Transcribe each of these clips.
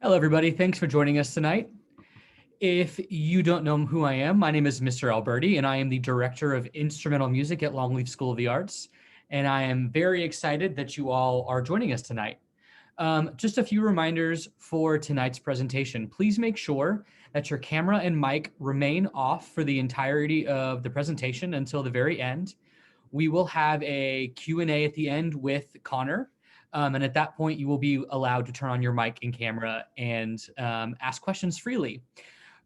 Hello, everybody. Thanks for joining us tonight. If you don't know who I am, my name is Mr. Alberti, and I am the Director of Instrumental Music at Longleaf School of the Arts. And I am very excited that you all are joining us tonight. Just a few reminders for tonight's presentation. Please make sure that your camera and mic remain off for the entirety of the presentation until the very end. We will have a Q&A at the end with Connor. And at that point, you will be allowed to turn on your mic and camera and ask questions freely.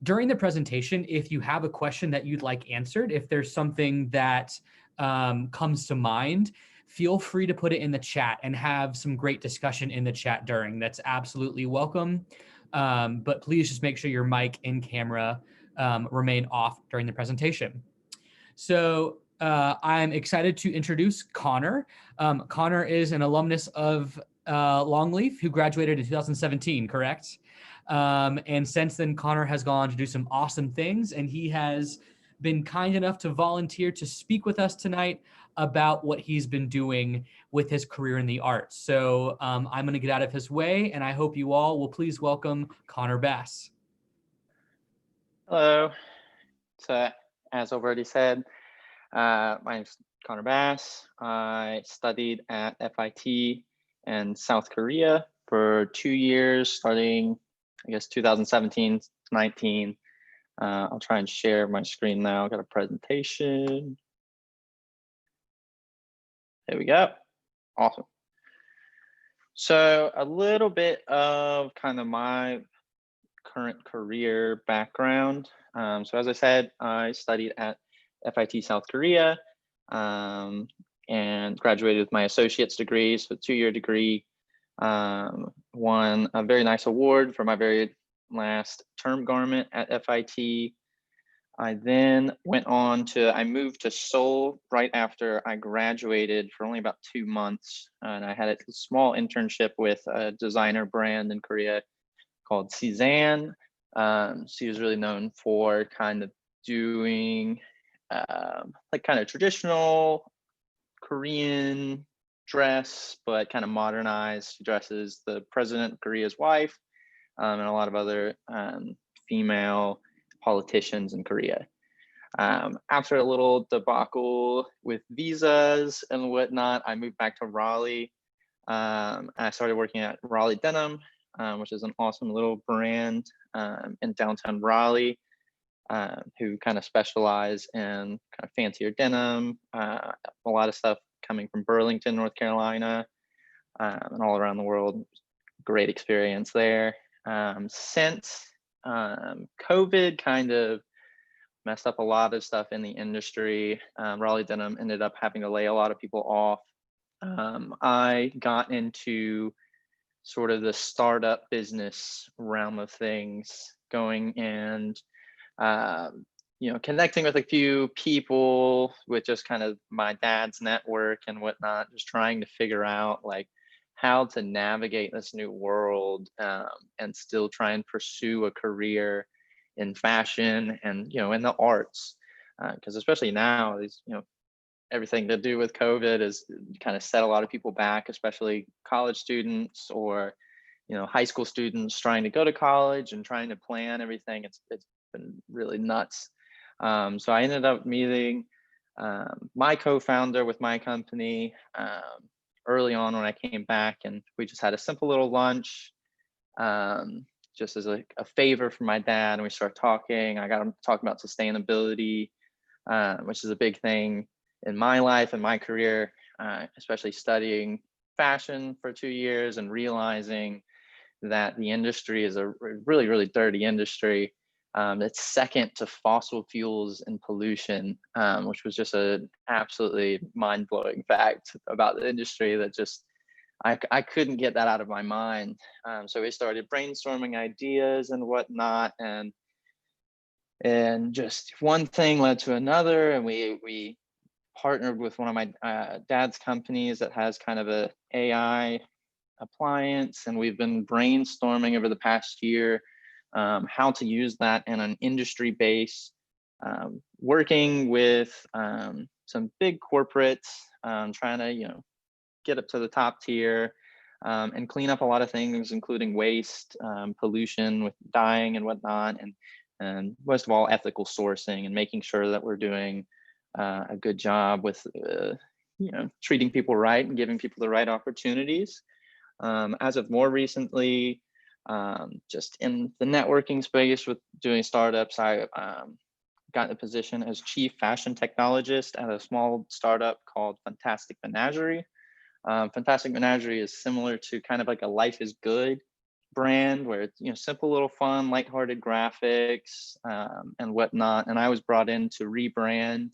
During the presentation, if you have a question that you'd like answered, if there's something that comes to mind, feel free to put it in the chat and have some great discussion in the chat during. That's absolutely welcome. But please just make sure your mic and camera remain off during the presentation. So I'm excited to introduce Connor. Connor is an alumnus of Longleaf who graduated in 2017, correct? And since then, Connor has gone to do some awesome things, and he has been kind enough to volunteer to speak with us tonight about what he's been doing with his career in the arts. So I'm going to get out of his way, and I hope you all will please welcome Connor Bass. Hello. So, as already said, my name's Connor Bass. I studied at FIT in South Korea for 2 years, starting, I guess, 2017 to 19. I'll try and share my screen now. I've got a presentation. There we go. Awesome. So a little bit of kind of my current career background. So as I said, I studied at FIT South Korea and graduated with my associate's degree, so a 2-year degree. Won a very nice award for my very last term garment at FIT. I then I moved to Seoul right after I graduated for only about 2 months. And I had a small internship with a designer brand in Korea called Cezanne. She was really known for kind of doing like kind of traditional Korean dress, but kind of modernized. She dresses the president of Korea's wife and a lot of other female politicians in Korea. After a little debacle with visas and whatnot, I moved back to Raleigh. I started working at Raleigh Denim, which is an awesome little brand in downtown Raleigh, who kind of specialize in kind of fancier denim, a lot of stuff coming from Burlington, North Carolina, and all around the world. Great experience there. Since COVID kind of messed up a lot of stuff in the industry, Raleigh Denim ended up having to lay a lot of people off. I got into sort of the startup business realm of things, going and connecting with a few people with just kind of my dad's network and whatnot, just trying to figure out like how to navigate this new world and still try and pursue a career in fashion and in the arts, because especially now these everything to do with COVID has kind of set a lot of people back, especially college students or high school students trying to go to college and trying to plan everything. It's been really nuts. So I ended up meeting my co-founder with my company early on when I came back, and we just had a simple little lunch just as a favor for my dad, and we started talking. I got him talking about sustainability, which is a big thing in my life and my career, especially studying fashion for 2 years and realizing that the industry is a really, really dirty industry. It's second to fossil fuels and pollution, which was just an absolutely mind-blowing fact about the industry that just, I couldn't get that out of my mind. So we started brainstorming ideas and whatnot, and just one thing led to another, and we partnered with one of my dad's companies that has kind of a AI appliance, and we've been brainstorming over the past year how to use that in an industry base, working with some big corporates, trying to get up to the top tier, and clean up a lot of things, including waste, pollution with dyeing and whatnot, and most of all, ethical sourcing and making sure that we're doing a good job with treating people right and giving people the right opportunities. As of more recently, just in the networking space with doing startups, I got the position as chief fashion technologist at a small startup called Fantastic Menagerie. Fantastic Menagerie is similar to kind of like a Life is Good brand, where it's simple, little fun, lighthearted graphics and whatnot. And I was brought in to rebrand.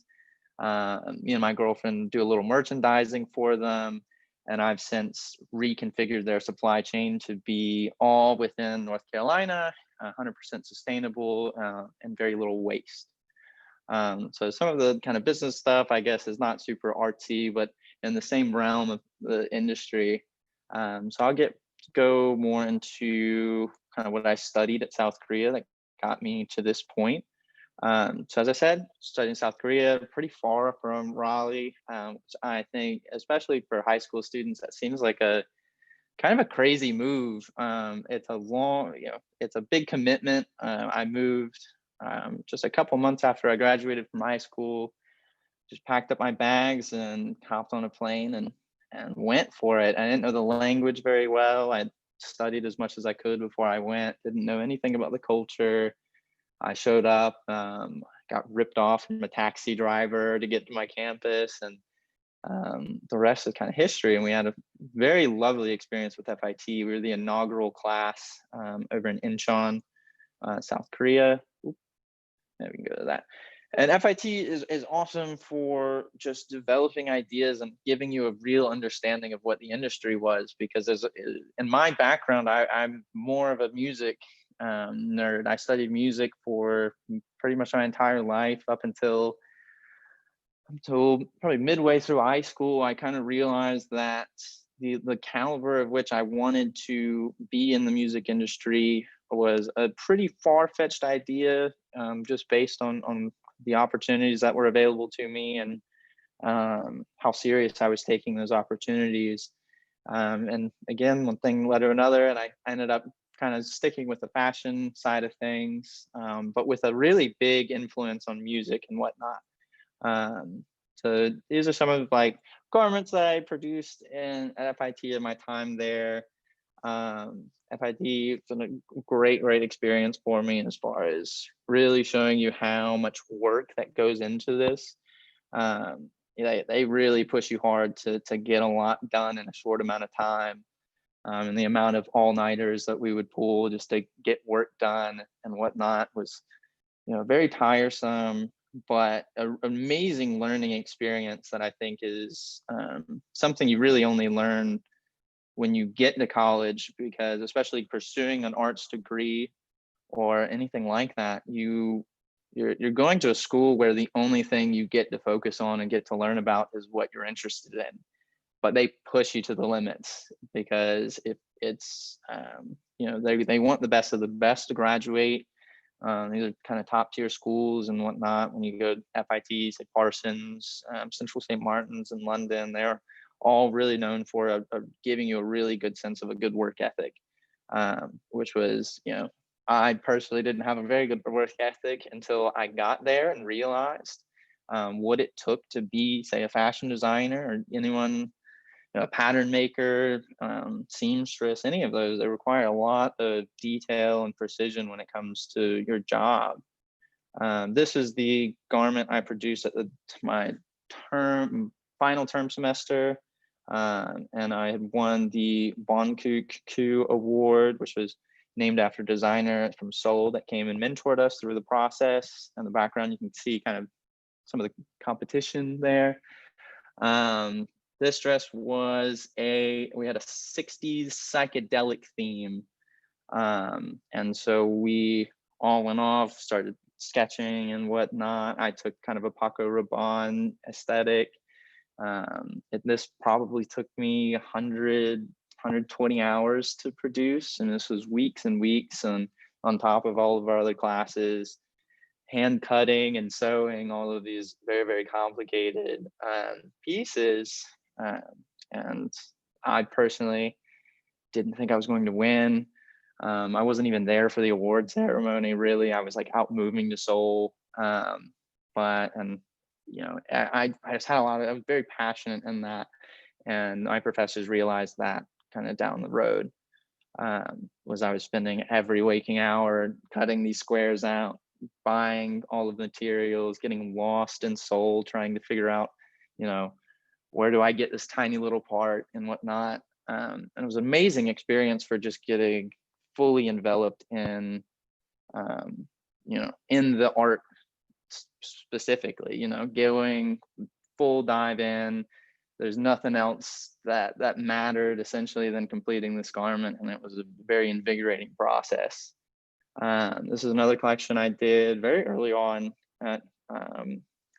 Me and my girlfriend do a little merchandising for them, and I've since reconfigured their supply chain to be all within North Carolina, 100% sustainable, and very little waste. So some of the kind of business stuff, I guess, is not super artsy, but in the same realm of the industry. So I'll go more into kind of what I studied at South Korea that got me to this point. So as I said, studied in South Korea, pretty far from Raleigh. Which I think, especially for high school students, that seems like a kind of a crazy move. It's a long, it's a big commitment. I moved just a couple months after I graduated from high school, just packed up my bags and hopped on a plane and went for it. I didn't know the language very well. I studied as much as I could before I went, didn't know anything about the culture. I showed up, got ripped off from a taxi driver to get to my campus, and the rest is kind of history. And we had a very lovely experience with FIT. We were the inaugural class over in Incheon, South Korea. We can go to that. And FIT is awesome for just developing ideas and giving you a real understanding of what the industry was, because in my background, I'm more of a music nerd. I studied music for pretty much my entire life up until probably midway through high school. I kind of realized that the caliber of which I wanted to be in the music industry was a pretty far-fetched idea, just based on the opportunities that were available to me, and how serious I was taking those opportunities. And again, one thing led to another, and I ended up kind of sticking with the fashion side of things, but with a really big influence on music and whatnot. So these are some of like garments that I produced at FIT in my time there. FIT has been a great experience for me as far as really showing you how much work that goes into this. They really push you hard to get a lot done in a short amount of time. And the amount of all-nighters that we would pull just to get work done and whatnot was, very tiresome, but an amazing learning experience that I think is something you really only learn when you get to college, because especially pursuing an arts degree or anything like that, you're going to a school where the only thing you get to focus on and get to learn about is what you're interested in. But they push you to the limits, because if it's they want the best of the best to graduate. These are kind of top tier schools and whatnot. When you go to FIT, say Parsons, Central St. Martin's in London, they're all really known for giving you a really good sense of a good work ethic, which was, I personally didn't have a very good work ethic until I got there and realized what it took to be, say, a fashion designer or anyone, a pattern maker, seamstress, any of those. They require a lot of detail and precision when it comes to your job. This is the garment I produced at my final term semester, and I had won the Bonkook Award, which was named after a designer from Seoul that came and mentored us through the process. In the background, you can see kind of some of the competition there. This dress was we had a 60s psychedelic theme. And so we all went off, started sketching and whatnot. I took kind of a Paco Rabanne aesthetic. This probably took me 120 hours to produce. And this was weeks and weeks, and on top of all of our other classes, hand cutting and sewing all of these very complicated pieces. And I personally didn't think I was going to win. I wasn't even there for the award ceremony, really. I was like out moving to Seoul. And you know, I just had I was very passionate in that. And my professors realized that kind of down the road, was I was spending every waking hour cutting these squares out, buying all of the materials, getting lost in Seoul, trying to figure out, you know, where do I get this tiny little part and whatnot. And it was an amazing experience for just getting fully enveloped in, in the art specifically, going full dive in. There's nothing else that mattered essentially than completing this garment, and it was a very invigorating process. This is another collection I did very early on at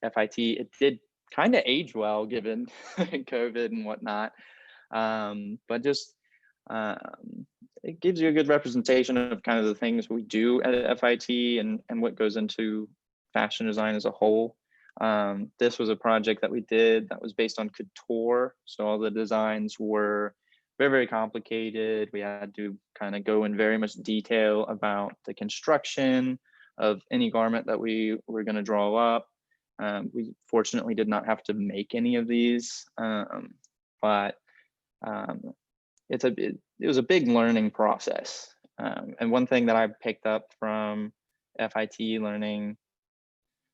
FIT. It did kind of age well given COVID and whatnot, but just it gives you a good representation of kind of the things we do at FIT and what goes into fashion design as a whole. This was a project that we did that was based on couture. So all the designs were very, very complicated. We had to kind of go in very much detail about the construction of any garment that we were going to draw up. We fortunately did not have to make any of these, but it was a big learning process. And one thing that I picked up from FIT learning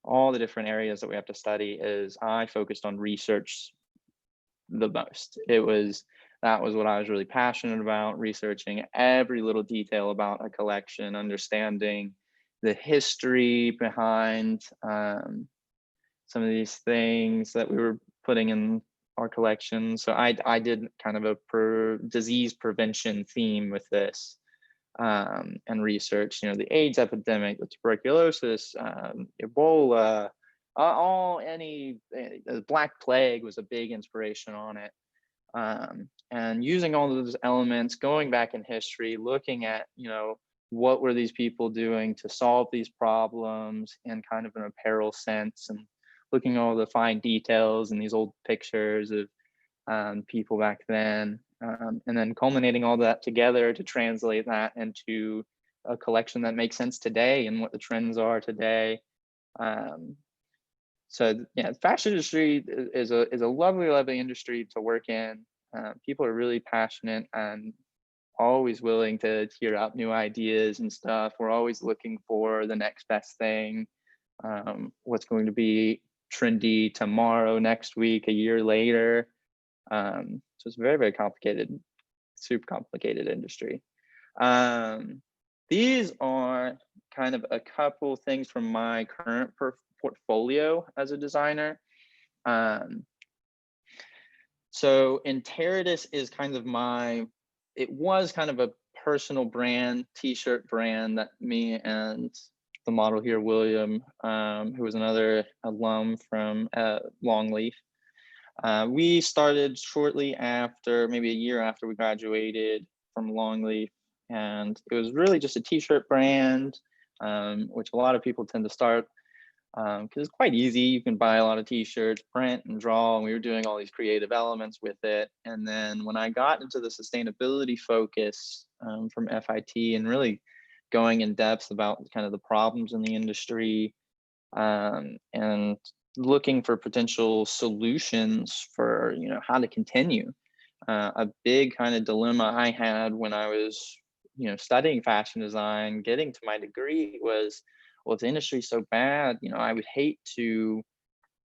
all the different areas that we have to study is I focused on research the most. That was what I was really passionate about, researching every little detail about a collection, understanding the history behind some of these things that we were putting in our collection. So I did kind of a disease prevention theme with this. And research, the AIDS epidemic, the tuberculosis, Ebola, the Black Plague was a big inspiration on it. And using all of those elements, going back in history, looking at, what were these people doing to solve these problems in kind of an apparel sense, and looking at all the fine details and these old pictures of people back then. And then culminating all that together to translate that into a collection that makes sense today and what the trends are today. So yeah, fashion industry is a lovely, lovely industry to work in. People are really passionate and always willing to hear out new ideas and stuff. We're always looking for the next best thing, what's going to be trendy tomorrow, next week, a year later. So it's very, very complicated, super complicated industry. These are kind of a couple things from my current portfolio as a designer. So Enteridus is kind of it was kind of a personal brand, t-shirt brand that me and the model here, William, who was another alum from Longleaf, we started shortly after, maybe a year after we graduated from Longleaf, and it was really just a t-shirt brand, which a lot of people tend to start because it's quite easy. You can buy a lot of t-shirts, print and draw, and we were doing all these creative elements with it. And then when I got into the sustainability focus from FIT and really going in depth about kind of the problems in the industry, and looking for potential solutions for how to continue. A big kind of dilemma I had when I was studying fashion design, getting to my degree, was, well, if the industry's so bad, I would hate to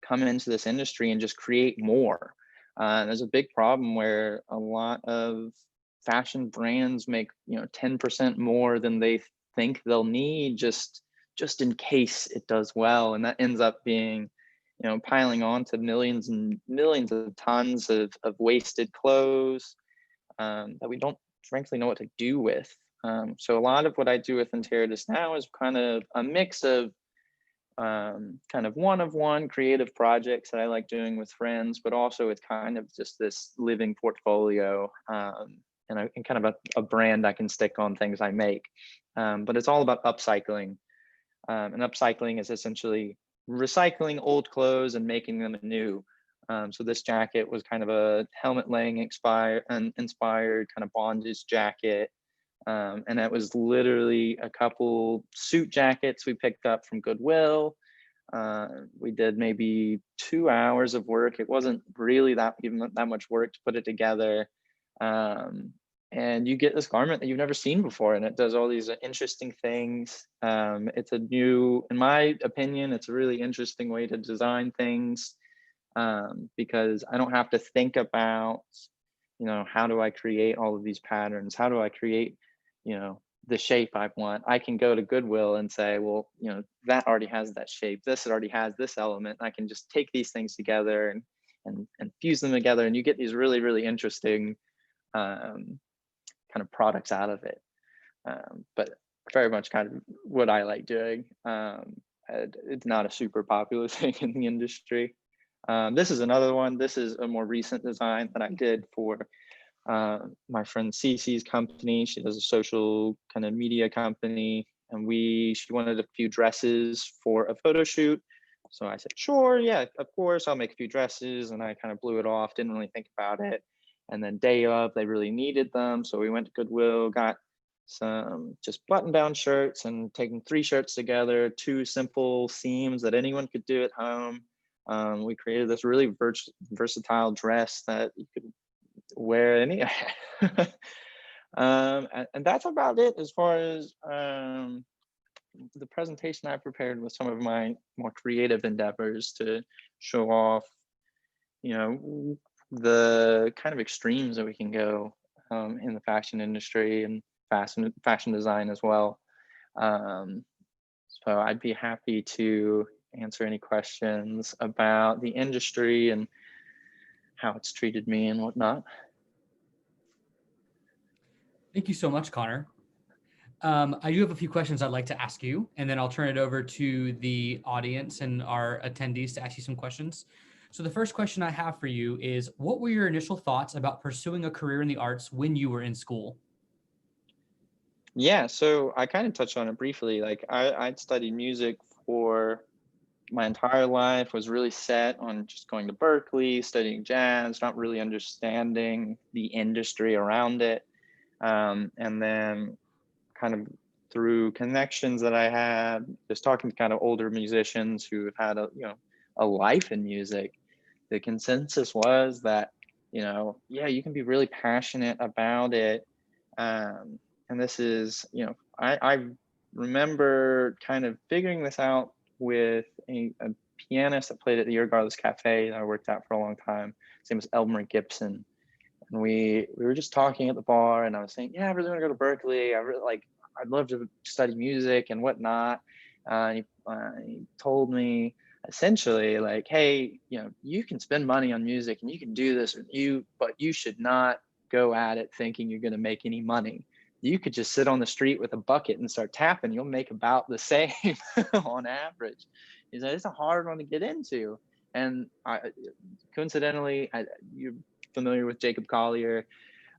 come into this industry and just create more. There's a big problem where a lot of fashion brands make 10% more than they think they'll need just in case it does well, and that ends up being piling on to millions and millions of tons of wasted clothes that we don't frankly know what to do with. So a lot of what I do with Enteridus now is kind of a mix of kind of one-of-one creative projects that I like doing with friends, but also it's kind of just this living portfolio and kind of a brand I can stick on things I make. But it's all about upcycling. And upcycling is essentially recycling old clothes and making them anew. So this jacket was kind of a helmet laying inspired kind of bondage jacket. And that was literally a couple suit jackets we picked up from Goodwill. We did maybe 2 hours of work. It wasn't really that much work to put it together. And you get this garment that you've never seen before, and it does all these interesting things. It's in my opinion, it's a really interesting way to design things, because I don't have to think about, how do I create all of these patterns? How do I create, the shape I want? I can go to Goodwill and say, well, that already has that shape. This already has this element. I can just take these things together and fuse them together, and you get these really, really interesting kind of products out of it. But very much kind of what I like doing. It's not a super popular thing in the industry. This is another one. This is a more recent design that I did for my friend Cece's company. She does a social kind of media company, and she wanted a few dresses for a photo shoot. So I said, sure, yeah, of course, I'll make a few dresses. And I kind of blew it off, didn't really think about it. And then day of, they really needed them. So we went to Goodwill, got some just button down shirts, and taking 3 shirts together, 2 simple seams that anyone could do at home. We created this really versatile dress that you could wear any. And that's about it as far as the presentation I prepared with some of my more creative endeavors to show off, the kind of extremes that we can go in the fashion industry and fashion design as well. So I'd be happy to answer any questions about the industry and how it's treated me and whatnot. Thank you so much, Connor. I do have a few questions I'd like to ask you, and then I'll turn it over to the audience and our attendees to ask you some questions. So the first question I have for you is, what were your initial thoughts about pursuing a career in the arts when you were in school? Yeah, so I kind of touched on it briefly. Like I'd studied music for my entire life, was really set on just going to Berkeley, studying jazz, not really understanding the industry around it. And then kind of through connections that I had, just talking to kind of older musicians who have had a life in music, the consensus was that, yeah, you can be really passionate about it. And this is, I remember kind of figuring this out with a pianist that played at the Irregardless Cafe that I worked at for a long time. His name was Elmer Gibson. And we were just talking at the bar, and I was saying, yeah, I really want to go to Berkeley. I'd love to study music and whatnot. He told me essentially like, hey, you can spend money on music and you can do this, but you should not go at it thinking you're going to make any money. You could just sit on the street with a bucket and start tapping. You'll make about the same on average. He said, it's a hard one to get into. And coincidentally, you're familiar with Jacob Collier.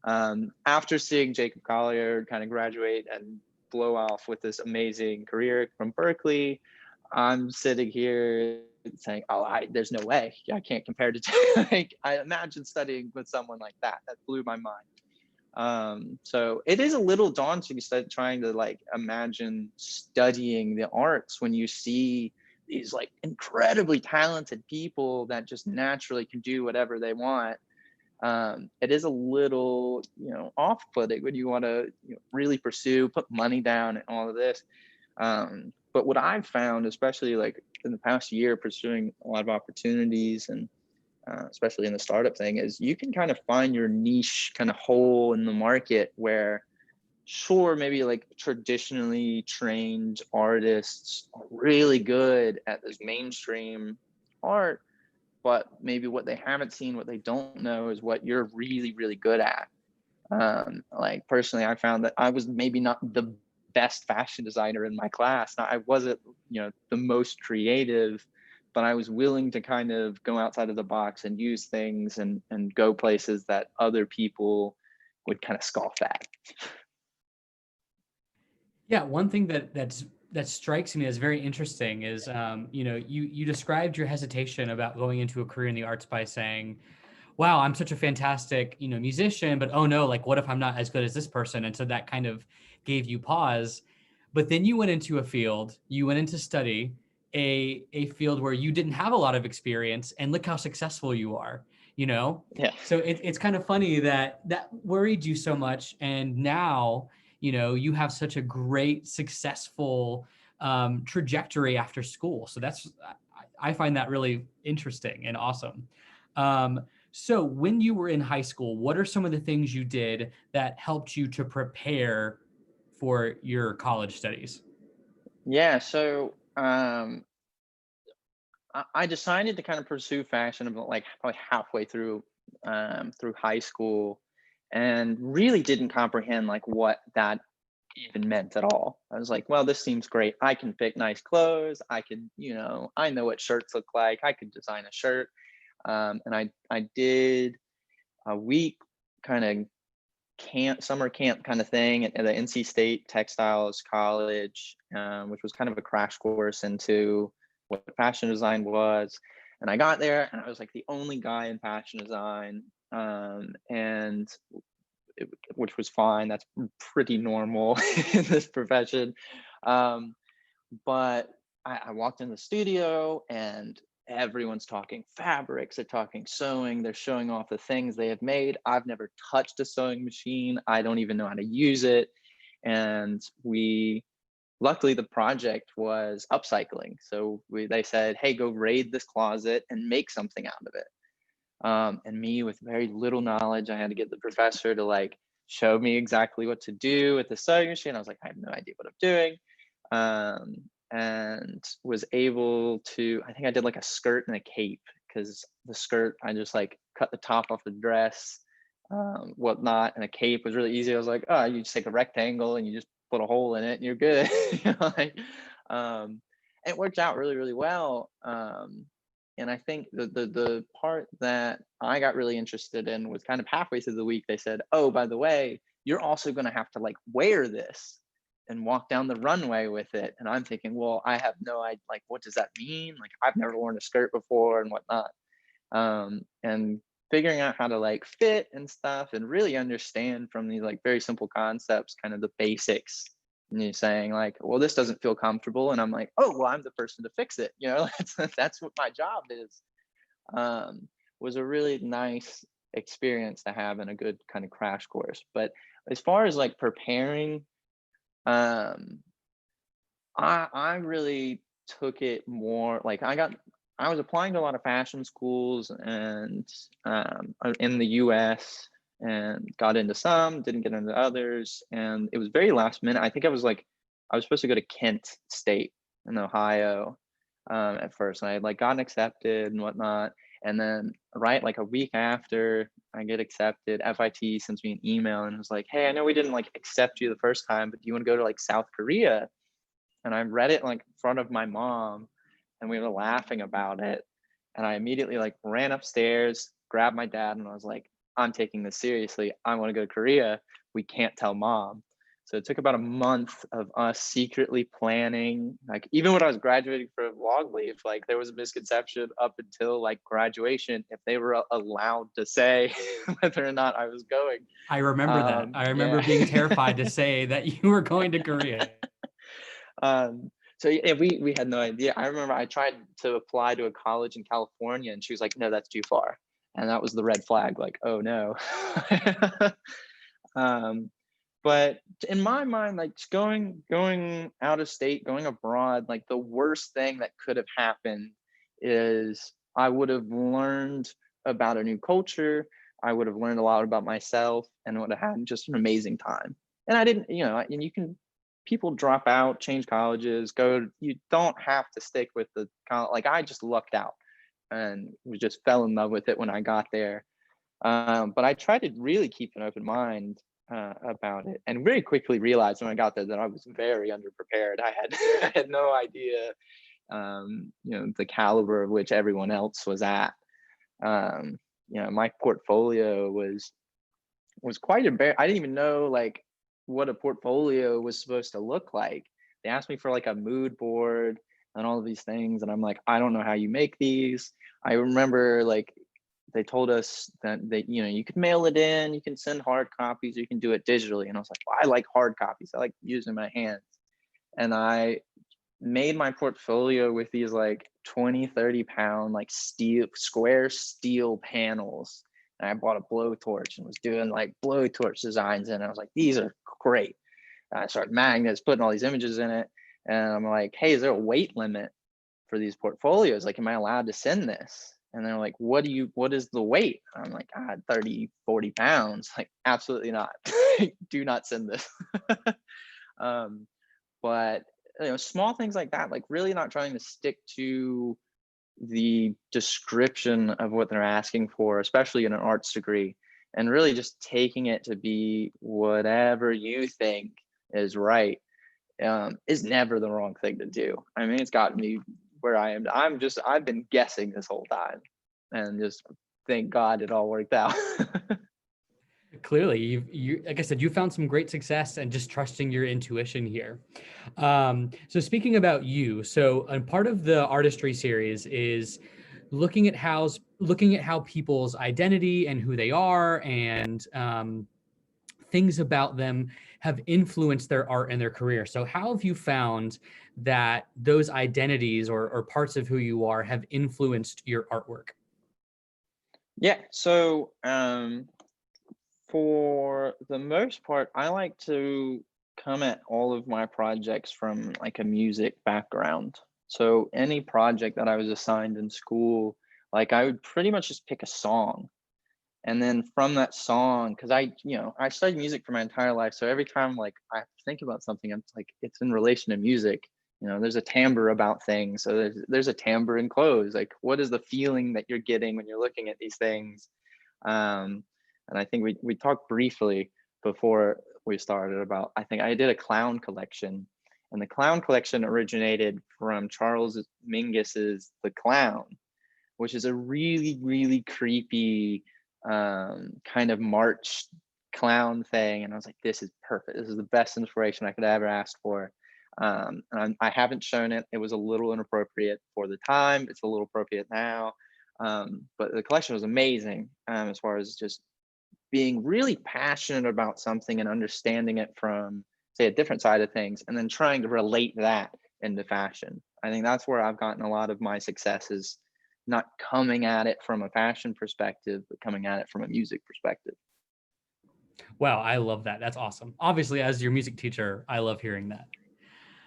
After seeing Jacob Collier kind of graduate and blow off with this amazing career from Berkeley, I'm sitting here saying, there's no way. I can't compare to like, I imagine studying with someone like that. That blew my mind. So it is a little daunting trying to like imagine studying the arts when you see these like incredibly talented people that just naturally can do whatever they want. It is a little, off-putting when you want to really pursue, put money down and all of this. But what I've found, especially like in the past year, pursuing a lot of opportunities and especially in the startup thing, is you can kind of find your niche kind of hole in the market where, sure, maybe like traditionally trained artists are really good at this mainstream art, but maybe what they haven't seen, what they don't know is what you're really, really good at. Like personally, I found that I was maybe not the best fashion designer in my class. Now, I wasn't, the most creative, but I was willing to kind of go outside of the box and use things and go places that other people would kind of scoff at. Yeah, one thing that's that strikes me as very interesting is, you described your hesitation about going into a career in the arts by saying, wow, I'm such a fantastic, musician, but oh no, like what if I'm not as good as this person? And so that kind of gave you pause. But then you went into a field, you went into study a field where you didn't have a lot of experience, and look how successful you are, you know? Yeah. So it's kind of funny that that worried you so much. And now, you have such a great, successful trajectory after school. So I find that really interesting and awesome. So when you were in high school, what are some of the things you did that helped you to prepare for your college studies? Yeah. So I decided to kind of pursue fashion about like probably halfway through high school, and really didn't comprehend like what that even meant at all. I was like, well, this seems great. I can pick nice clothes. I could, I know what shirts look like. I could design a shirt. And I did a week kind of summer camp kind of thing at the NC State Textiles College, which was kind of a crash course into what fashion design was. And I got there and I was like the only guy in fashion design, and which was fine. That's pretty normal in this profession. Um, but I walked in the studio and everyone's talking fabrics, they're talking sewing, they're showing off the things they have made. I've never touched a sewing machine. I don't even know how to use it. And luckily the project was upcycling. So they said, hey, go raid this closet and make something out of it. And me with very little knowledge, I had to get the professor to like show me exactly what to do with the sewing machine. I was like, I have no idea what I'm doing. And was able to, I think I did like a skirt and a cape, because the skirt, I just like cut the top off the dress, whatnot. And a cape was really easy. I was like, oh, you just take a rectangle and you just put a hole in it and you're good. It worked out really, really well. And I think the part that I got really interested in was kind of halfway through the week. They said, oh, by the way, you're also going to have to like wear this and walk down the runway with it. And I'm thinking, well, I have no idea, like, what does that mean? Like, I've never worn a skirt before and whatnot. And figuring out how to like fit and stuff and really understand from these like very simple concepts, kind of the basics. And you're saying like, well, this doesn't feel comfortable. And I'm like, oh, well, I'm the person to fix it. That's what my job is. Um, was a really nice experience to have, and a good kind of crash course. But as far as like preparing, um, I really took it more like I was applying to a lot of fashion schools and in the US, and got into some, didn't get into others, and it was very last minute. I think I was supposed to go to Kent State in Ohio, at first, and I had like gotten accepted and whatnot. And then right like a week after I get accepted, FIT sends me an email and was like, hey, I know we didn't like accept you the first time, but do you want to go to like South Korea? And I read it like in front of my mom, and we were laughing about it. And I immediately like ran upstairs, grabbed my dad, and I was like, I'm taking this seriously. I want to go to Korea. We can't tell mom. So it took about a month of us secretly planning. Like even when I was graduating from Longleaf, like there was a misconception up until like graduation if they were allowed to say whether or not I was going. I remember that. I remember Yeah. being terrified to say that you were going to Korea. So yeah, we had no idea. I remember I tried to apply to a college in California, and she was like, "No, that's too far," and that was the red flag. Like, oh no. um, but in my mind, like going out of state, going abroad, like the worst thing that could have happened is I would have learned about a new culture. I would have learned a lot about myself, and would have had just an amazing time. And I didn't, and you can people drop out, change colleges, you don't have to stick with the like I just lucked out and we just fell in love with it when I got there. But I tried to really keep an open mind about it, and very quickly realized when I got there that I was very underprepared. I had I had no idea, the caliber of which everyone else was at. My portfolio was quite embarrassing. I didn't even know like what a portfolio was supposed to look like. they asked me for like a mood board and all of these things, and I'm like, I don't know how you make these. I remember like they told us that you could mail it in, you can send hard copies, you can do it digitally, and I was like, well, I like hard copies, I like using my hands. And I made my portfolio with these like 20-30 pound like square steel panels, and I bought a blowtorch and was doing like blowtorch designs, and I was like, these are great. And I started magnets, putting all these images in it, and I'm like, hey, is there a weight limit for these portfolios? Like, am I allowed to send this? And they're like, what is the weight? I'm like, 30-40 pounds. Like, absolutely not. Do not send this. um but small things like that, like really not trying to stick to the description of what they're asking for, especially in an arts degree, and really just taking it to be whatever you think is right, is never the wrong thing to do. I mean, it's gotten me where I am. I've been guessing this whole time, and just thank God it all worked out. Clearly, you like I said, you found some great success and just trusting your intuition here. So speaking about you, so a part of the Artistry series is looking at how people's identity and who they are and things about them have influenced their art and their career. So how have you found that those identities or parts of who you are have influenced your artwork? Yeah, so for the most part, I like to come at all of my projects from like a music background. So any project that I was assigned in school, like I would pretty much just pick a song. And then from that song, because I studied music for my entire life. So every time like I think about something, it's like it's in relation to music. There's a timbre about things. So there's a timbre in clothes. Like, what is the feeling that you're getting when you're looking at these things? Um, and I think we talked briefly before we started about, I think I did a clown collection, and the clown collection originated from Charles Mingus's The Clown, which is a really, really creepy kind of March clown thing. And I was like, this is perfect. This is the best inspiration I could ever ask for. And I haven't shown it. It was a little inappropriate for the time. It's a little appropriate now. But the collection was amazing, as far as just being really passionate about something and understanding it from, say, a different side of things, and then trying to relate that into fashion. I think that's where I've gotten a lot of my successes, not coming at it from a fashion perspective, but coming at it from a music perspective. Wow, I love that. That's awesome. Obviously, as your music teacher, I love hearing that.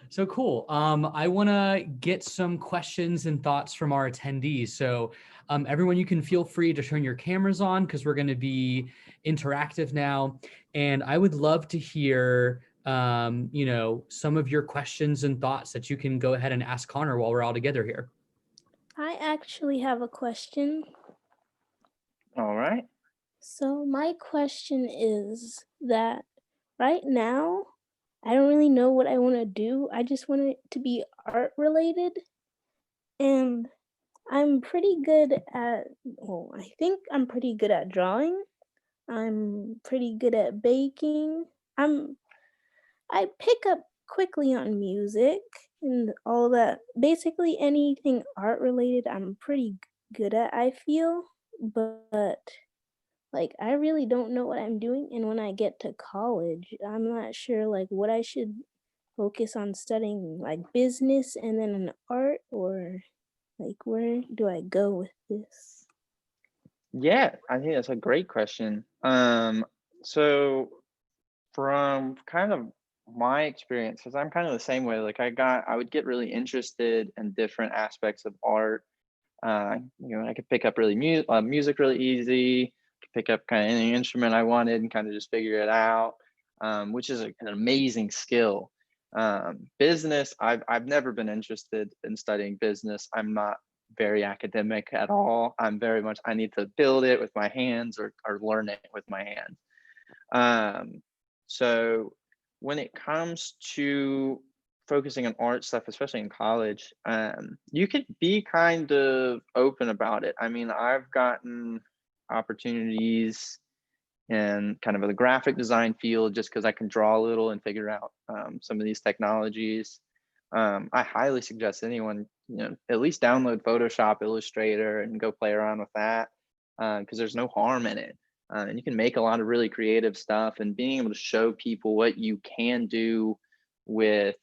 So cool. I want to get some questions and thoughts from our attendees. So everyone, you can feel free to turn your cameras on because we're going to be interactive now. And I would love to hear, some of your questions and thoughts that you can go ahead and ask Connor while we're all together here. I actually have a question. All right. So my question is that right now, I don't really know what I want to do. I just want it to be art related. And I think I'm pretty good at drawing. I'm pretty good at baking. I pick up quickly on music and all that. Basically anything art related, I'm pretty good at, I feel. But like I really don't know what I'm doing, and when I get to college, I'm not sure like what I should focus on studying, like business and then an art, or like where do I go with this? Yeah, I think that's a great question. So from kind of my experience, because I'm kind of the same way, like I would get really interested in different aspects of art. I could pick up music really easy, could pick up kind of any instrument I wanted and kind of just figure it out, which is an amazing skill. Business, I've never been interested in studying business. I'm not very academic at all. I'm very much, I need to build it with my hands, or learn it with my hands. So when it comes to focusing on art stuff, especially in college, you could be kind of open about it. I mean, I've gotten opportunities in kind of the graphic design field, just because I can draw a little and figure out some of these technologies. I highly suggest anyone, at least download Photoshop, Illustrator, and go play around with that, because there's no harm in it. And you can make a lot of really creative stuff, and being able to show people what you can do with,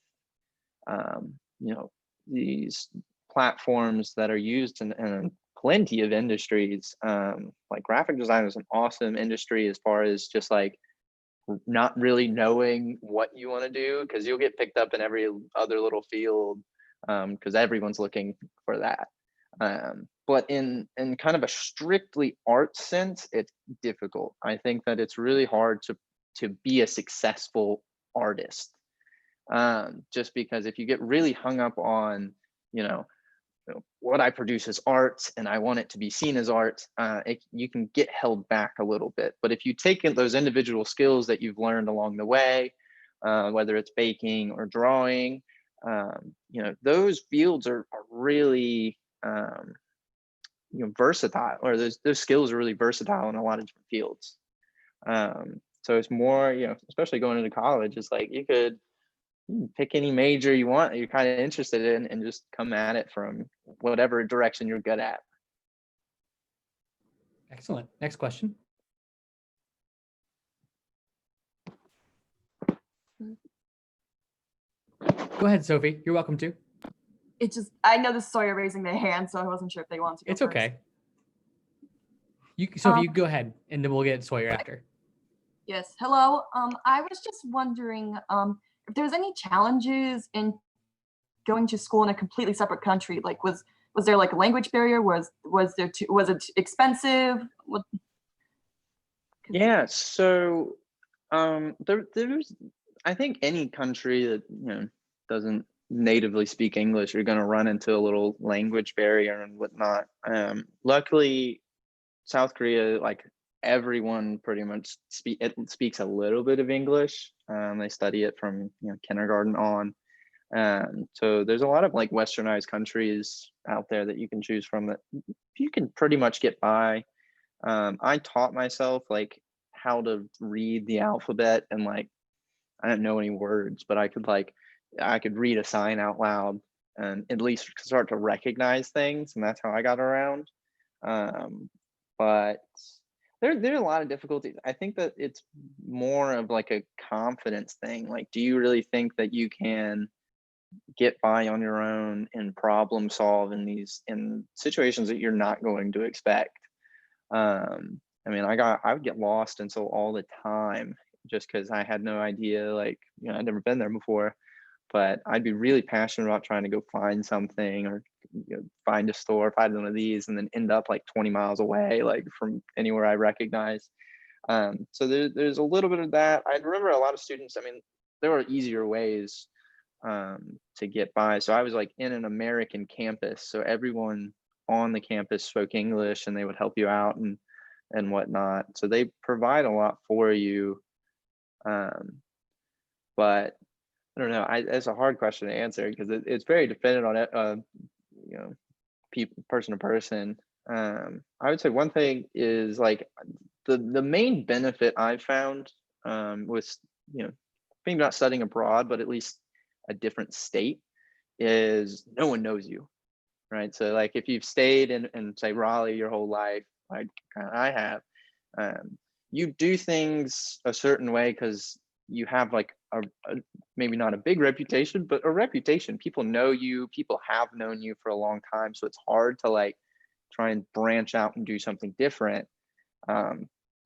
these platforms that are used in plenty of industries. Like graphic design is an awesome industry as far as just like not really knowing what you want to do, because you'll get picked up in every other little field, because everyone's looking for that. But in kind of a strictly art sense, it's difficult. I think that it's really hard to be a successful artist, just because if you get really hung up on, what I produce as art and I want it to be seen as art, you can get held back a little bit. But if you take in those individual skills that you've learned along the way, whether it's baking or drawing, those fields are really versatile, or those skills are really versatile in a lot of different fields. So it's more, especially going into college, it's like you could pick any major you want, you're kind of interested in, and just come at it from whatever direction you're good at. Excellent. Next question. Go ahead, Sophie. You're welcome to. It just, I know this is Sawyer raising their hand, so I wasn't sure if they wanted to go It's first. okay. Sophie, you go ahead, and then we'll get Sawyer after. Yes. Hello. I was just wondering if there was any challenges in going to school in a completely separate country. Like, was there like a language barrier? Was it expensive? Yeah. So there's, I think any country that doesn't natively speak English, you're going to run into a little language barrier and whatnot. Luckily, South Korea, like everyone pretty much speaks a little bit of English. They study it from kindergarten on. So there's a lot of like westernized countries out there that you can choose from that you can pretty much get by. I taught myself like how to read the alphabet, and like I didn't know any words, but I could read a sign out loud and at least start to recognize things, and that's how I got around. But there are a lot of difficulties. I think that it's more of like a confidence thing. Like, do you really think that you can get by on your own and problem solve in situations that you're not going to expect? I mean, I would get lost in so all the time, just because I had no idea, like, I'd never been there before. But I'd be really passionate about trying to go find something, or find a store, find one of these, and then end up like 20 miles away, like from anywhere I recognize. So there's a little bit of that. I remember a lot of students, I mean, there were easier ways to get by. So I was like in an American campus, so everyone on the campus spoke English, and they would help you out and whatnot. So they provide a lot for you. But I don't know. It's a hard question to answer, because it's very dependent on person to person. I would say one thing is like the main benefit I've found with maybe not studying abroad, but at least a different state, is no one knows you, right? So like if you've stayed in say Raleigh your whole life, like I have, you do things a certain way because you have like a maybe not a big reputation, but a reputation. People know you, people have known you for a long time, so it's hard to like try and branch out and do something different,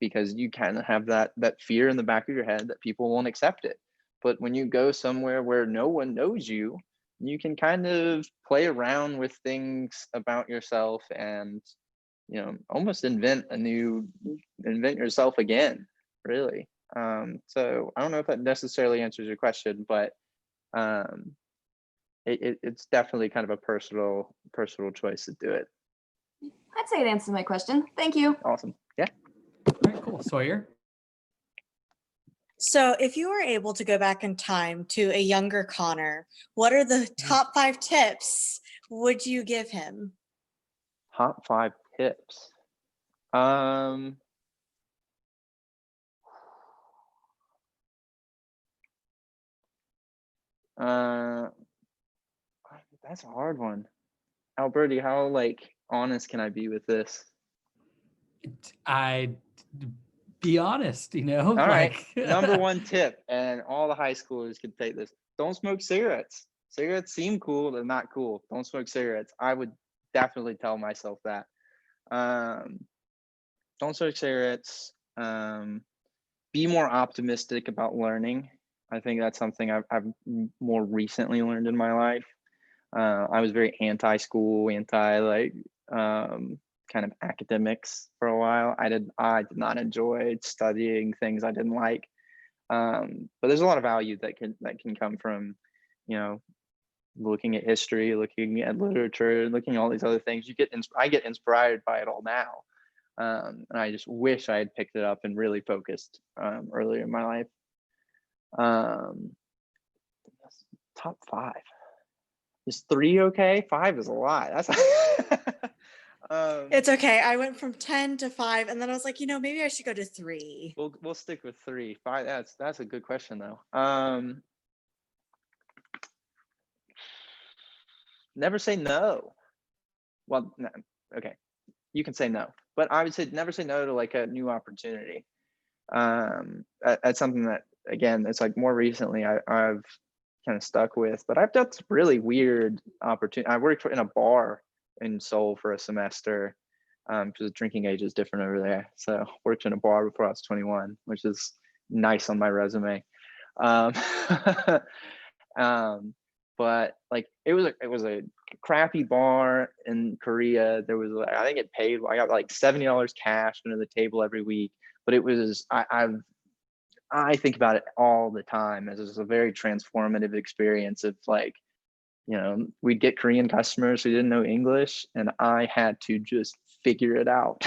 because you kind of have that fear in the back of your head that people won't accept it. But when you go somewhere where no one knows you, you can kind of play around with things about yourself and almost invent yourself again, really. So I don't know if that necessarily answers your question, but it's definitely kind of a personal choice to do it. I'd say it answers my question. Thank you. Awesome. Yeah. All right, cool. Sawyer. So if you were able to go back in time to a younger Connor, what are the top 5 tips would you give him? Top 5 tips. Uh, that's a hard one. Alberti, how like honest can I be with this? I be honest, All right, like number one tip, and all the high schoolers can take this: don't smoke cigarettes. Cigarettes seem cool, they're not cool. Don't smoke cigarettes. I would definitely tell myself that. Um, don't smoke cigarettes. Be more optimistic about learning. I think that's something I've more recently learned in my life. I was very anti-school, anti like kind of academics for a while. I did not enjoy studying things I didn't like. But there's a lot of value that can come from, you know, looking at history, looking at literature, looking at all these other things. I get inspired by it all now. And I just wish I had picked it up and really focused earlier in my life. Top 5. Is 3 okay? 5 is a lot. That's It's okay. I went from 10 to 5, and then I was like, maybe I should go to 3. we'll stick with 3. 5. That's a good question though. Never say no. Well, no, okay, you can say no, but I would say never say no to like a new opportunity. That's something that, again, it's like more recently I've kind of stuck with, but I've done some really weird opportunity. I worked in a bar in Seoul for a semester, because the drinking age is different over there. So worked in a bar before I was 21, which is nice on my resume. Um, but like it was a crappy bar in Korea. There was, I think I got like $70 cash under the table every week, but it was I think about it all the time as a very transformative experience of like, we'd get Korean customers who didn't know English, and I had to just figure it out.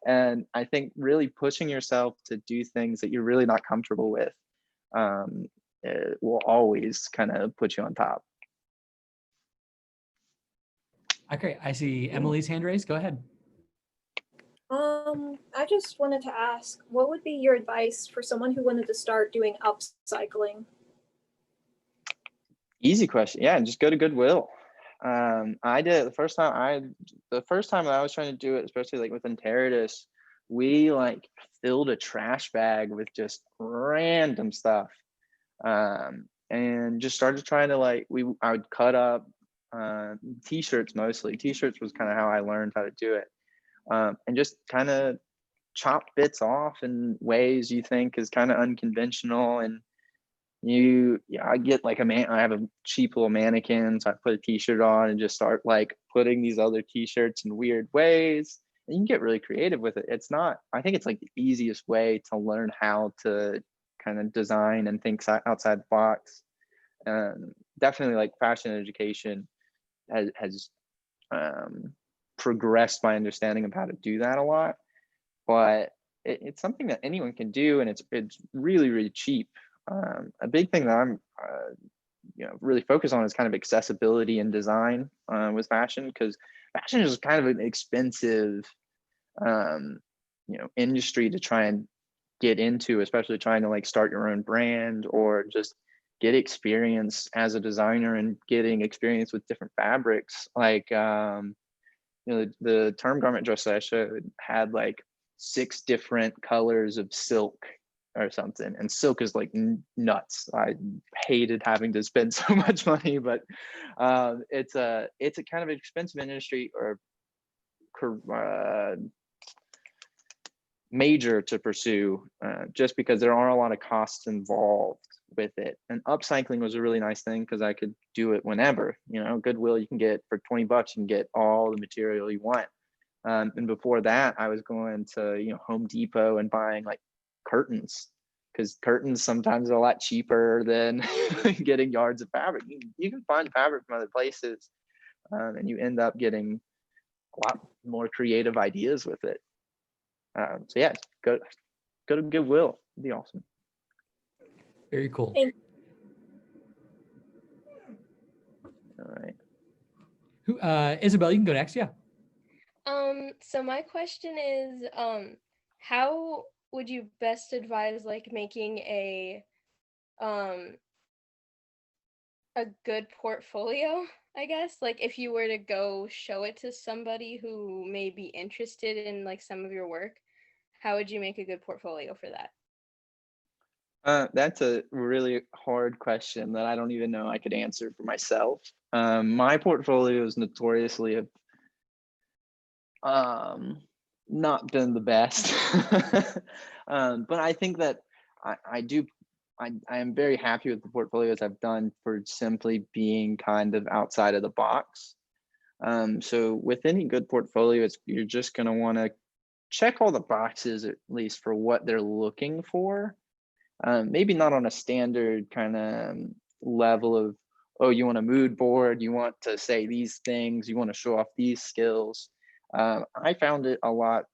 And I think really pushing yourself to do things that you're really not comfortable with, it will always kind of put you on top. Okay, I see Emily's hand raised. Go ahead. I just wanted to ask, what would be your advice for someone who wanted to start doing upcycling? Easy question. Yeah, just go to Goodwill. I did it the first time that I was trying to do it, especially like within Enteritus, we like filled a trash bag with just random stuff. And just started trying to I would cut up t-shirts mostly. T-shirts was kind of how I learned how to do it. And just kind of chop bits off in ways you think is kind of unconventional. And I get like I have a cheap little mannequin, so I put a t-shirt on and just start like putting these other t-shirts in weird ways. And you can get really creative with it. I think it's like the easiest way to learn how to kind of design and think outside the box. Definitely like fashion education has progressed my understanding of how to do that a lot, but it's something that anyone can do, and it's really, really cheap. A big thing that I'm really focused on is kind of accessibility and design with fashion, because fashion is kind of an expensive industry to try and get into, especially trying to like start your own brand or just get experience as a designer and getting experience with different fabrics. Like the term garment dress that I showed had like 6 different colors of silk or something, and silk is like nuts. I hated having to spend so much money, but it's a kind of expensive industry, or major to pursue, just because there are a lot of costs involved with it. And upcycling was a really nice thing because I could do it whenever. Goodwill, you can get for $20, you can get all the material you want. And before that, I was going to Home Depot and buying like curtains, because curtains sometimes are a lot cheaper than getting yards of fabric. You can find fabric from other places, and you end up getting a lot more creative ideas with it. So yeah, go to Goodwill. It'd be awesome. Very cool. All right. Who, Isabel, you can go next. Yeah. So my question is, how would you best advise like making a a good portfolio, I guess. Like if you were to go show it to somebody who may be interested in like some of your work, how would you make a good portfolio for that? That's a really hard question that I don't even know I could answer for myself. My portfolio is notoriously not been the best, but I think that I am very happy with the portfolios I've done for simply being kind of outside of the box. So with any good portfolios, you're just going to want to check all the boxes at least for what they're looking for. Maybe not on a standard kind of level of, oh, you want a mood board, you want to say these things, you want to show off these skills. I found it a lot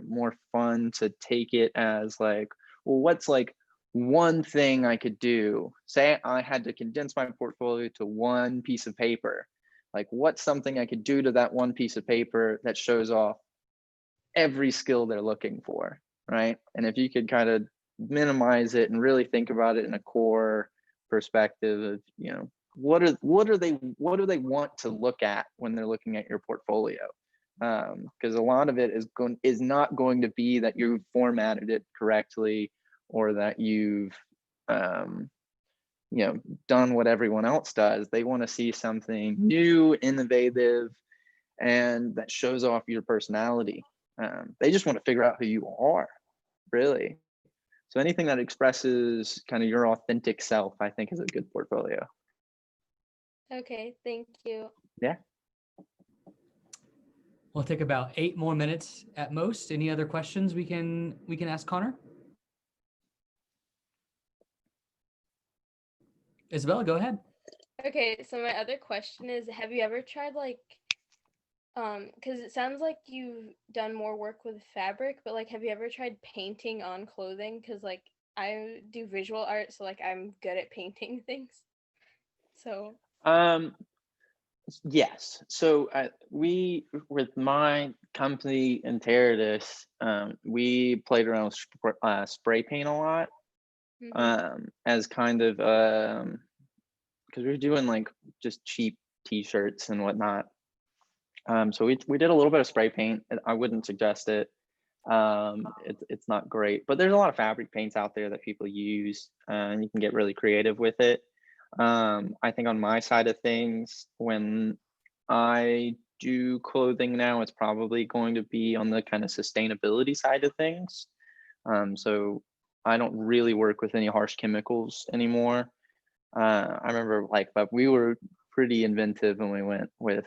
more fun to take it as like, well, what's like one thing I could do? Say I had to condense my portfolio to one piece of paper. Like, what's something I could do to that one piece of paper that shows off every skill they're looking for, right? And if you could kind of minimize it and really think about it in a core perspective of, you know, what do they want to look at when they're looking at your portfolio? Because a lot of it is not going to be that you formatted it correctly or that you've you know, done what everyone else does. They want to see something new, innovative, and that shows off your personality. They just want to figure out who you are, really. So anything that expresses kind of your authentic self, I think, is a good portfolio. Okay, thank you. Yeah. We'll take about 8 more minutes at most. Any other questions we can ask Connor? Isabella, go ahead. Okay, so my other question is, have you ever tried like because it sounds like you've done more work with fabric, but like have you ever tried painting on clothing? Because like I do visual art, so like I'm good at painting things. So Yes. So we, with my company Interitus, we played around with spray paint a lot, as kind of because we were doing like just cheap t-shirts and whatnot. So we did a little bit of spray paint. I wouldn't suggest it. It's not great, but there's a lot of fabric paints out there that people use, and you can get really creative with it. I think on my side of things, when I do clothing now, it's probably going to be on the kind of sustainability side of things. So I don't really work with any harsh chemicals anymore. I remember like, but we were pretty inventive when we went with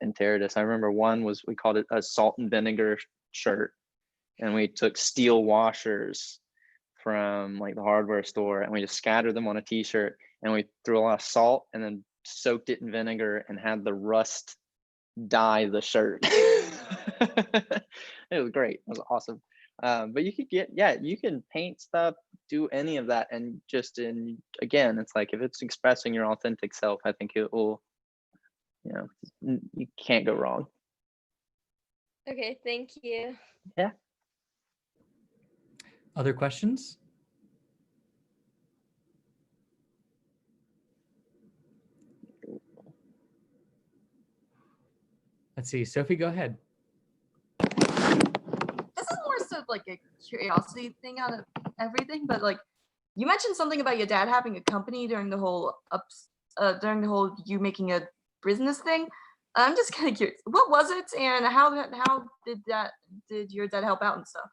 Interitus. I remember one was, we called it a salt and vinegar shirt, and we took steel washers from like the hardware store and we just scattered them on a t-shirt, and we threw a lot of salt and then soaked it in vinegar and had the rust dye the shirt. It was great. It was awesome. But you could get, yeah, you can paint stuff, do any of that, and just again, it's like if it's expressing your authentic self, I think it will, you know, you can't go wrong. okay, thank you. Yeah. Other questions? Let's see, Sophie, go ahead. This is more so like a curiosity thing out of everything, but like you mentioned something about your dad having a company during the whole you making a business thing. I'm just kind of curious, what was it, and how did your dad help out and stuff?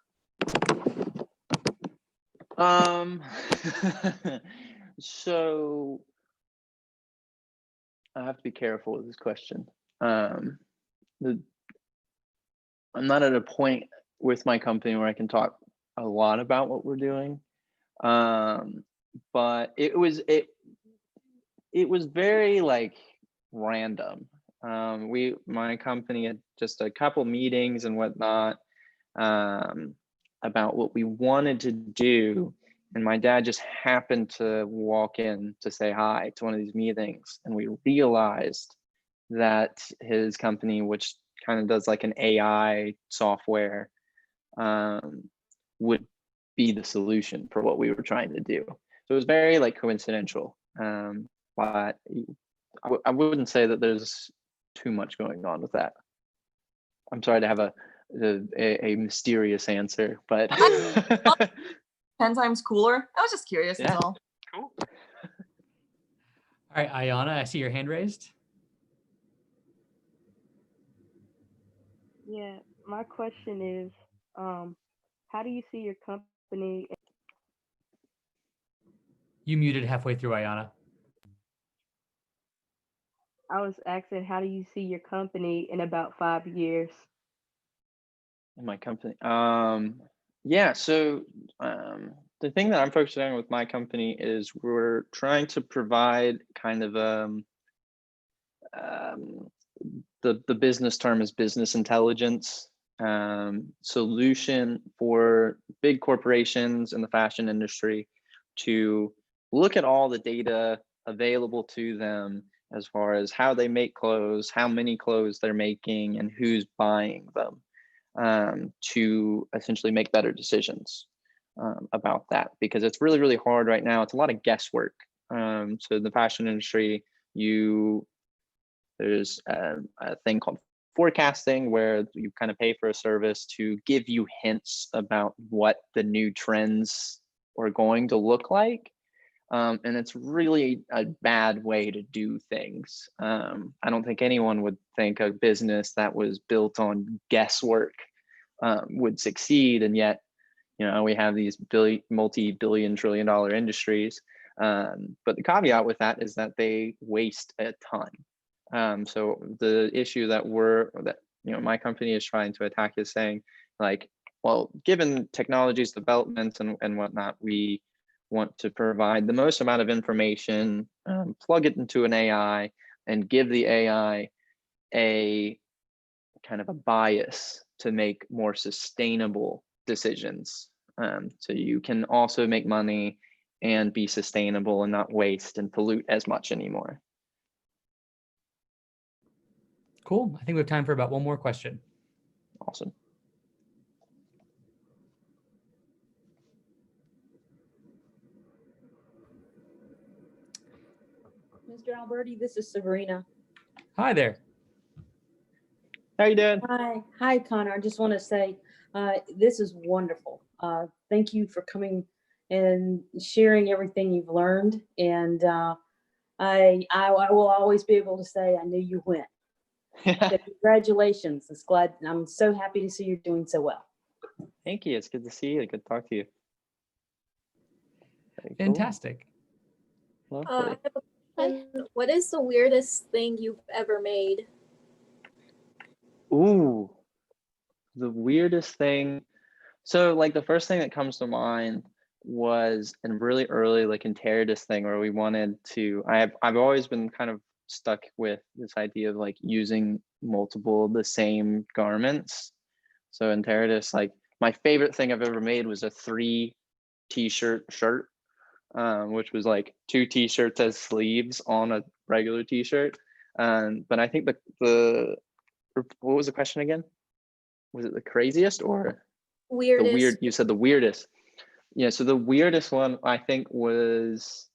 So I have to be careful with this question. I'm not at a point with my company where I can talk a lot about what we're doing. But it was very like random. My company had just a couple meetings and whatnot about what we wanted to do, and my dad just happened to walk in to say hi to one of these meetings, and we realized that his company, which kind of does like an AI software, would be the solution for what we were trying to do. So it was very like coincidental. but I wouldn't say that there's too much going on with that. I'm sorry to have a mysterious answer, but 10 times cooler. I was just curious, Yeah. that's all. cool. All right, Ayana, I see your hand raised. Yeah, my question is, how do you see your company? You muted halfway through, Ayana. I was asking, how do you see your company in about 5 years? In my company, yeah. So the thing that I'm focusing on with my company is we're trying to provide kind of the business term is business intelligence solution for big corporations in the fashion industry to look at all the data available to them as far as how they make clothes, how many clothes they're making, and who's buying them, to essentially make better decisions about that, because it's really, really hard right now. It's a lot of guesswork. So the fashion industry, there's a thing called forecasting where you kind of pay for a service to give you hints about what the new trends are going to look like. And it's really a bad way to do things. I don't think anyone would think a business that was built on guesswork would succeed. And yet, we have these multi-billion trillion dollar industries. But the caveat with that is that they waste a ton. So the issue that my company is trying to attack is saying, like, well, given technology's development and whatnot, we want to provide the most amount of information, plug it into an AI, and give the AI a kind of a bias to make more sustainable decisions. So you can also make money and be sustainable and not waste and pollute as much anymore. Cool. I think we have time for about one more question. Awesome. Mr. Alberti, this is Sabrina. Hi there. How you doing? Hi, Connor. I just want to say this is wonderful. Thank you for coming and sharing everything you've learned. And I will always be able to say I knew you went. So congratulations. I'm so happy to see you're doing so well. Thank you. It's good to see you. Good to talk to you. Very cool. Fantastic. Lovely. I have a question. What is the weirdest thing you've ever made? Ooh, the weirdest thing. So like the first thing that comes to mind was in really early, like in Teradus thing, where we wanted to, I've always been kind of stuck with this idea of like using multiple the same garments. So in Teradus, like my favorite thing I've ever made was a 3 t-shirt shirt, which was like 2 t-shirts as sleeves on a regular t-shirt. But I think what was the question again? Was it the craziest or Weirdest. the weird? You said the weirdest. Yeah, so the weirdest one I think was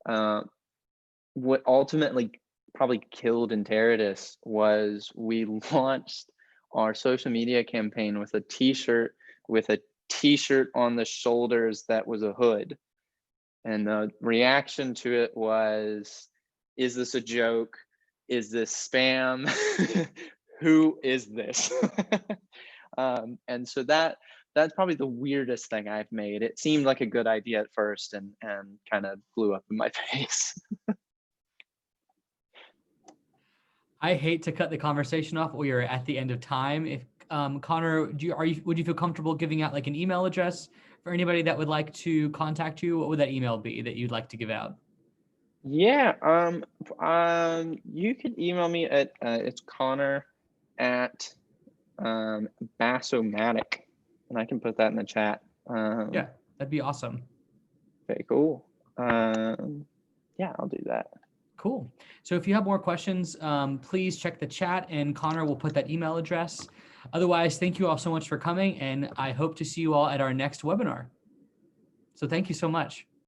what ultimately probably killed Enteradus was we launched our social media campaign with a t-shirt on the shoulders that was a hood. And the reaction to it was, is this a joke? Is this spam? Who is this? And so that's probably the weirdest thing I've made. It seemed like a good idea at first and kind of blew up in my face. I hate to cut the conversation off. We are at the end of time. If Connor, would you feel comfortable giving out like an email address for anybody that would like to contact you? What would that email be that you'd like to give out? Yeah, you could email me at it's Connor at Bassomatic, and I can put that in the chat. Yeah, that'd be awesome. Very cool. Yeah, I'll do that. Cool. So if you have more questions, please check the chat and Connor will put that email address. Otherwise, thank you all so much for coming, and I hope to see you all at our next webinar. So thank you so much.